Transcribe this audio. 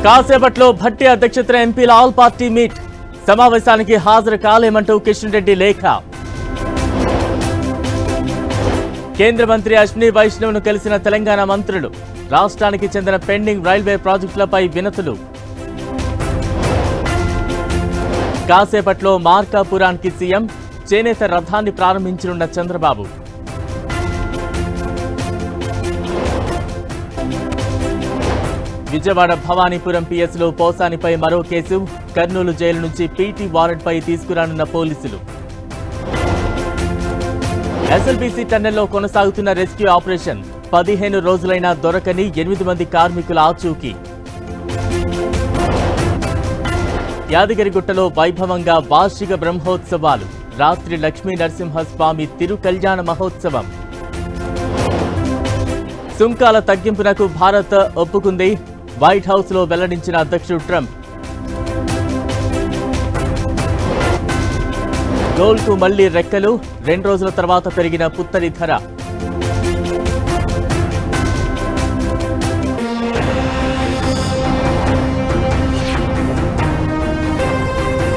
కాసేపట్లో భట్టి అధ్యక్షతన ఎంపీల ఆల్ పార్టీ మీట్. సమావేశానికి హాజరు కాలేమంటూ కిషన్ రెడ్డి లేఖ. కేంద్ర మంత్రి అశ్విని వైష్ణవ్ను కలిసిన తెలంగాణ మంత్రులు. రాష్ట్రానికి చెందిన పెండింగ్ రైల్వే ప్రాజెక్టులపై వినతులు. కాసేపట్లో మార్కాపురానికి సీఎం. చేనేత రథాన్ని ప్రారంభించనున్న చంద్రబాబు. విజయవాడ భవానీపురం పిఎస్లో పోసానిపై మరో కేసు. కర్నూలు జైలు నుంచి పీటీ వారెంట్పై తీసుకురానున్న పోలీసులు. ఎస్ఎల్బీసీ టన్నెల్లో కొనసాగుతున్న రెస్క్యూ ఆపరేషన్. 15 రోజులైనా దొరకని 8 మంది కార్మికుల ఆచూకీ. యాదగిరిగుట్టలో వైభవంగా వార్షిక బ్రహ్మోత్సవాలు. రాత్రి లక్ష్మీ నరసింహస్వామి తిరు కళ్యాణ మహోత్సవం. సుంకాల తగ్గింపునకు భారత్ ఒప్పుకుంది. వైట్ హౌస్ లో వెల్లడించిన అధ్యక్షుడు ట్రంప్. గోల్కు మళ్లీ రెక్కలు. 2 రోజుల తర్వాత పెరిగిన పుత్తడి ధర.